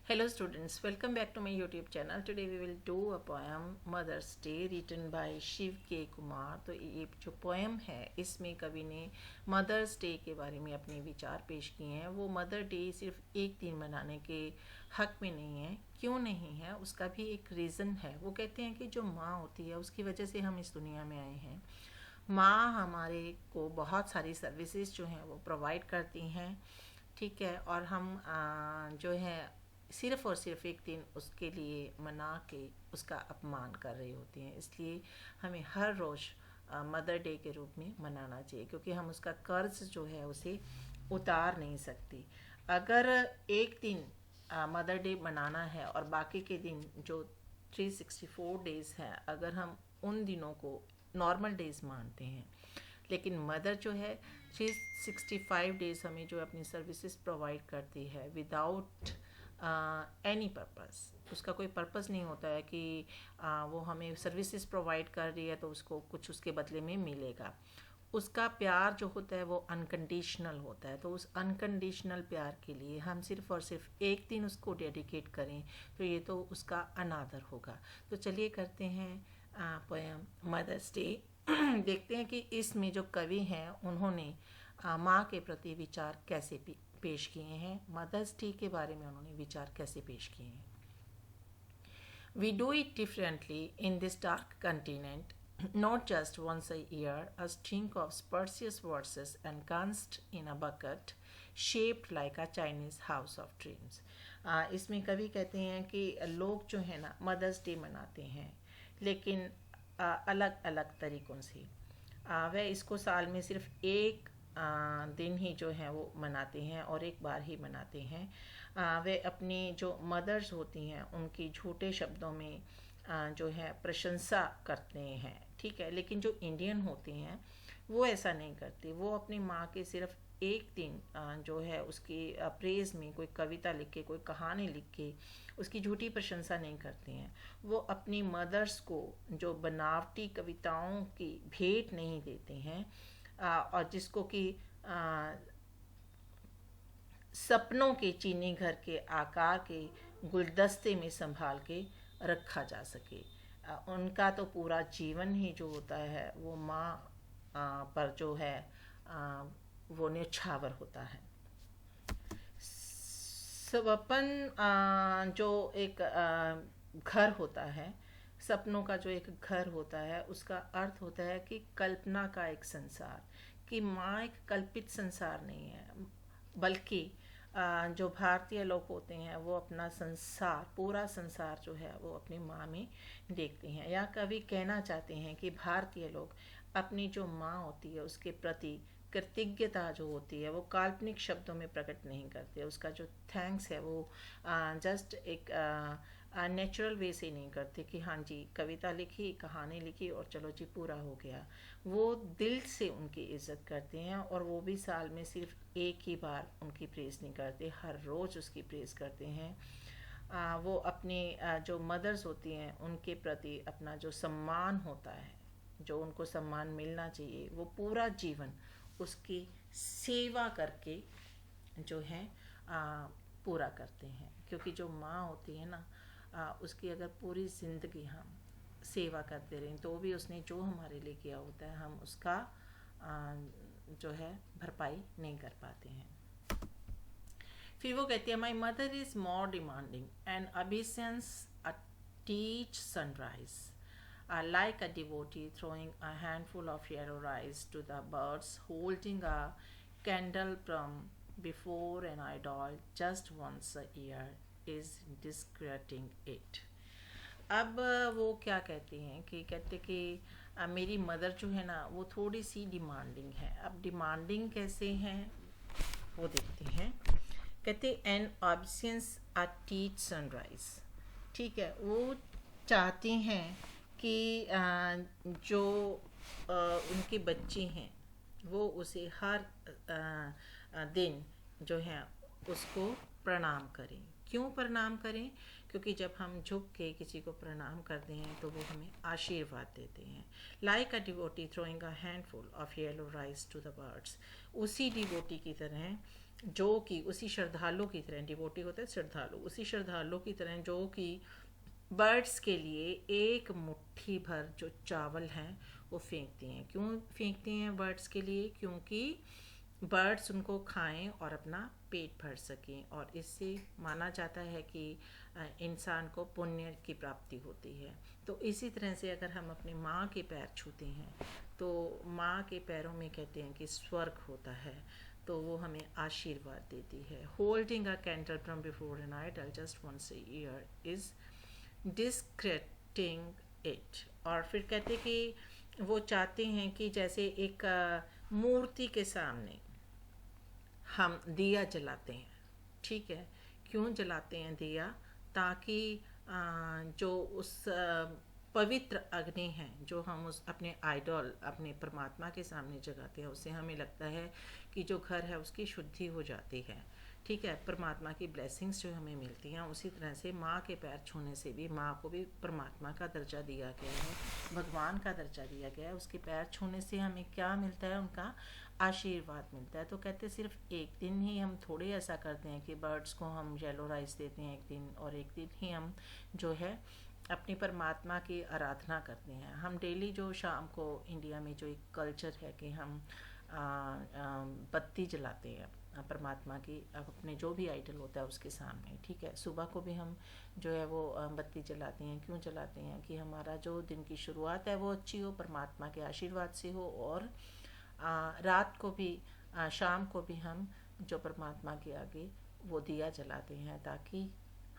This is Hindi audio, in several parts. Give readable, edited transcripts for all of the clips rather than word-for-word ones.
Hello students, welcome back to my YouTube channel. Today we will do a poem Mother's Day written by Shiv के कुमार। तो ये जो पोएम है इसमें कवि ने मदर्स डे के बारे में अपने विचार पेश किए हैं। वो मदर डे सिर्फ एक दिन मनाने के हक में नहीं है। क्यों नहीं है उसका भी एक रीज़न है। वो कहते हैं कि जो माँ होती है उसकी वजह से हम इस दुनिया में आए हैं। माँ हमारे को बहुत सारी सर्विसेज जो हैं वो प्रोवाइड करती हैं, ठीक है। और हम जो है सिर्फ़ और सिर्फ एक दिन उसके लिए मना के उसका अपमान कर रहे होते हैं। इसलिए हमें हर रोज़ मदर डे के रूप में मनाना चाहिए, क्योंकि हम उसका कर्ज जो है उसे उतार नहीं सकते। अगर एक दिन मदर डे मनाना है और बाकी के दिन जो 364 डेज़ हैं, अगर हम उन दिनों को नॉर्मल डेज़ मानते हैं, लेकिन मदर जो है 365 डेज़ हमें जो अपनी सर्विसेज प्रोवाइड करती है विदाउट एनी पर्पस। उसका कोई पर्पस नहीं होता है कि वो हमें सर्विसेज प्रोवाइड कर रही है तो उसको कुछ उसके बदले में मिलेगा। उसका प्यार जो होता है वो अनकंडीशनल होता है। तो उस अनकंडीशनल प्यार के लिए हम सिर्फ़ और सिर्फ एक दिन उसको डेडिकेट करें तो ये तो उसका अनादर होगा। तो चलिए करते हैं पोएम मदर्स डे। देखते हैं कि इसमें जो कवि हैं उन्होंने माँ के प्रति विचार कैसे पेश किए हैं। मदर्स डे के बारे में उन्होंने विचार कैसे पेश किए हैं। We do it differently in this dark continent, not just once a year, a string of spurious verses encanced in a bucket shaped like a Chinese house of dreams. इसमें कवि कहते हैं कि लोग जो है ना मदर्स डे मनाते हैं, लेकिन अलग अलग तरीक़ों से। वह इसको साल में सिर्फ एक दिन ही जो है वो मनाते हैं और एक बार ही मनाते हैं। वे अपनी जो मदर्स होती हैं उनकी झूठे शब्दों में जो है प्रशंसा करते हैं, ठीक है। लेकिन जो इंडियन होती हैं वो ऐसा नहीं करती। वो अपनी माँ के सिर्फ एक दिन जो है उसकी प्रेज़ में कोई कविता लिख के, कोई कहानी लिख के उसकी झूठी प्रशंसा नहीं करती हैं। वो अपनी मदर्स को जो बनावटी कविताओं की भेंट नहीं देते हैं और जिसको कि सपनों के चीनी घर के आकार के गुलदस्ते में संभाल के रखा जा सके। उनका तो पूरा जीवन ही जो होता है वो माँ पर जो है वो न्यौछावर होता है। स्वपन जो एक घर होता है, सपनों का जो एक घर होता है, उसका अर्थ होता है कि कल्पना का एक संसार। कि माँ एक कल्पित संसार नहीं है, बल्कि जो भारतीय लोग होते हैं वो अपना संसार, पूरा संसार जो है वो अपनी माँ में देखते हैं। या कभी कहना चाहते हैं कि भारतीय लोग अपनी जो माँ होती है उसके प्रति कृतज्ञता जो होती है वो काल्पनिक शब्दों में प्रकट नहीं करते। उसका जो थैंक्स है वो जस्ट एक नेचुरल वे से नहीं करते कि हाँ जी कविता लिखी, कहानी लिखी और चलो जी पूरा हो गया। वो दिल से उनकी इज़्ज़त करते हैं और वो भी साल में सिर्फ एक ही बार उनकी प्रेज़ नहीं करते, हर रोज़ उसकी प्रेज़ करते हैं। वो अपनी जो मदर्स होती हैं उनके प्रति अपना जो सम्मान होता है, जो उनको सम्मान मिलना चाहिए, वो पूरा जीवन उसकी सेवा करके जो है पूरा करते हैं। क्योंकि जो माँ होती है ना उसकी अगर पूरी ज़िंदगी हम सेवा करते रहें तो भी उसने जो हमारे लिए किया होता है हम उसका जो है भरपाई नहीं कर पाते हैं। फिर वो कहती है, my mother is more demanding and obeisance a teach sunrise like a devotee throwing a handful of yellow rice to the birds, holding a candle from before an idol just once a year is discrediting it. अब वो क्या कहती हैं कि कहते कि मेरी मदर जो है ना वो थोड़ी सी डिमांडिंग है। अब डिमांडिंग कैसे हैं वो देखते हैं। कहते एन ऑब्सेंस अ टीच सनराइज, ठीक है। वो चाहती हैं कि जो उनके बच्चे हैं वो उसे हर दिन जो है उसको प्रणाम करें। क्यों प्रणाम करें? क्योंकि जब हम झुक के किसी को प्रणाम करते हैं तो वो हमें आशीर्वाद देते हैं। Like a devotee throwing a handful of yellow rice to the birds, उसी डिवोटी की तरह जो कि उसी श्रद्धालु की तरह, डिवोटी होता है श्रद्धालु, उसी श्रद्धालु की तरह जो कि बर्ड्स के लिए एक मुट्ठी भर जो चावल हैं वो फेंकती हैं। क्यों फेंकती हैं बर्ड्स के लिए? क्योंकि बर्ड्स उनको खाएं और अपना पेट भर सकें, और इससे माना जाता है कि इंसान को पुण्य की प्राप्ति होती है। तो इसी तरह से अगर हम अपनी माँ के पैर छूते हैं तो माँ के पैरों में कहते हैं कि स्वर्ग होता है, तो वो हमें आशीर्वाद देती है। Holding a candle from before an idol just once a year is desecrating it. और फिर कहते कि वो चाहते हैं कि जैसे एक मूर्ति के सामने हम दिया जलाते हैं, ठीक है? क्यों जलाते हैं दिया? ताकि जो उस पवित्र अग्नि है जो हम उस अपने आइडल, अपने परमात्मा के सामने जगाते हैं, उससे हमें लगता है कि जो घर है उसकी शुद्धि हो जाती है, ठीक है? परमात्मा की ब्लेसिंग्स जो हमें मिलती हैं। उसी तरह से माँ के पैर छूने से भी माँ को भी परमात्मा का दर्जा दिया गया है, भगवान का दर्जा दिया गया है। उसके पैर छूने से हमें क्या मिलता है? उनका आशीर्वाद मिलता है। तो कहते सिर्फ एक दिन ही हम थोड़े ऐसा करते हैं कि बर्ड्स को हम येलो राइस देते हैं एक दिन, और एक दिन ही हम जो है अपनी परमात्मा की आराधना करते हैं। हम डेली जो शाम को इंडिया में जो एक कल्चर है कि हम बत्ती जलाते हैं परमात्मा की, अपने जो भी आइडल होता है उसके सामने, ठीक है? सुबह को भी हम जो है वो बत्ती जलाते हैं। क्यों जलाते हैं? कि हमारा जो दिन की शुरुआत है वो अच्छी हो, परमात्मा के आशीर्वाद से हो, और रात को भी शाम को भी हम जो परमात्मा के आगे वो दिया जलाते हैं ताकि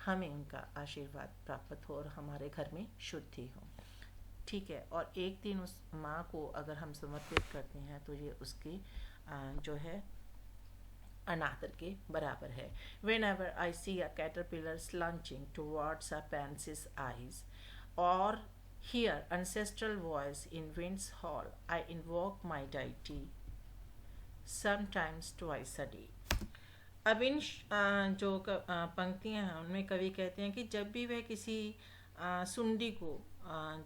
हमें उनका आशीर्वाद प्राप्त हो और हमारे घर में शुद्धि हो, ठीक है? और एक दिन उस माँ को अगर हम समर्पित करते हैं तो ये उसकी जो है अनादर के बराबर है। Whenever I see a caterpillar slunching towards a pansy's eyes, or hear ancestral voice in wind's hall, I invoke my deity sometimes twice a day. अब इन जो पंक्तियाँ हैं उनमें कवि कहते हैं कि जब भी वह किसी सुंडी को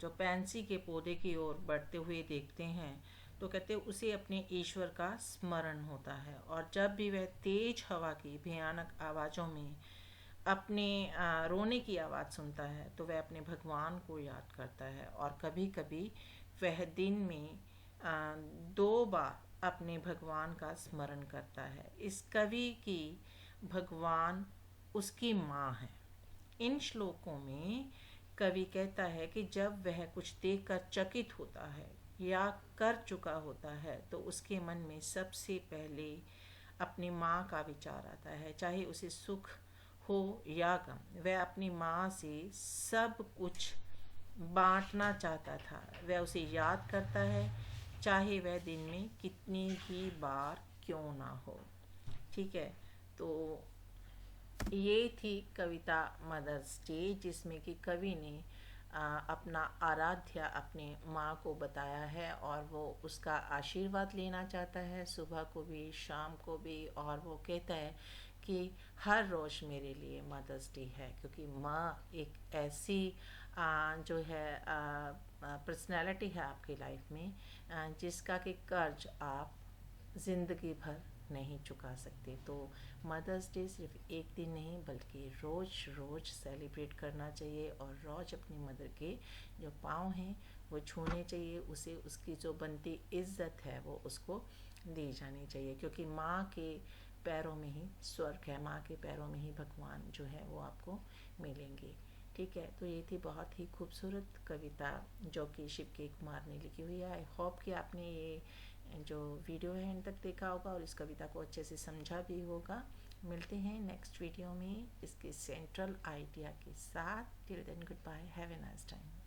जो पैंसी के पौधे की ओर बढ़ते हुए देखते हैं तो कहते हैं उसे अपने ईश्वर का स्मरण होता है। और जब भी वह तेज हवा की भयानक आवाज़ों में अपने रोने की आवाज़ सुनता है तो वह अपने भगवान को याद करता है। और कभी कभी वह दिन में 2 बार अपने भगवान का स्मरण करता है। इस कवि की भगवान उसकी माँ है। इन श्लोकों में कवि कहता है कि जब वह कुछ देखकर चकित होता है या कर चुका होता है तो उसके मन में सबसे पहले अपनी माँ का विचार आता है, चाहे उसे सुख हो या गम। वह अपनी माँ से सब कुछ बांटना चाहता था। वह उसे याद करता है चाहे वह दिन में कितनी भी बार क्यों ना हो, ठीक है? तो ये थी कविता मदर्स डे जिसमें कि कवि ने अपना आराध्या अपने माँ को बताया है और वो उसका आशीर्वाद लेना चाहता है सुबह को भी शाम को भी। और वो कहता है कि हर रोज़ मेरे लिए मदर्स डे है, क्योंकि माँ एक ऐसी जो है पर्सनैलिटी है आपकी लाइफ में जिसका कि कर्ज आप ज़िंदगी भर नहीं चुका सकते। तो मदर्स डे सिर्फ एक दिन नहीं बल्कि रोज़ रोज़ सेलिब्रेट करना चाहिए और रोज़ अपनी मदर के जो पाँव हैं वो छूने चाहिए। उसे उसकी जो बनती इज़्ज़त है वो उसको दी जानी चाहिए, क्योंकि माँ के पैरों में ही स्वर्ग है, माँ के पैरों में ही भगवान जो है वो आपको मिलेंगे, ठीक है? तो ये थी बहुत ही खूबसूरत कविता जो कि शिव के कुमार ने लिखी हुई है। आई होप कि आपने ये जो वीडियो है एंड तक देखा होगा और इस कविता को अच्छे से समझा भी होगा। मिलते हैं नेक्स्ट वीडियो में इसके सेंट्रल आइडिया के साथ। Till then goodbye, have a nice time.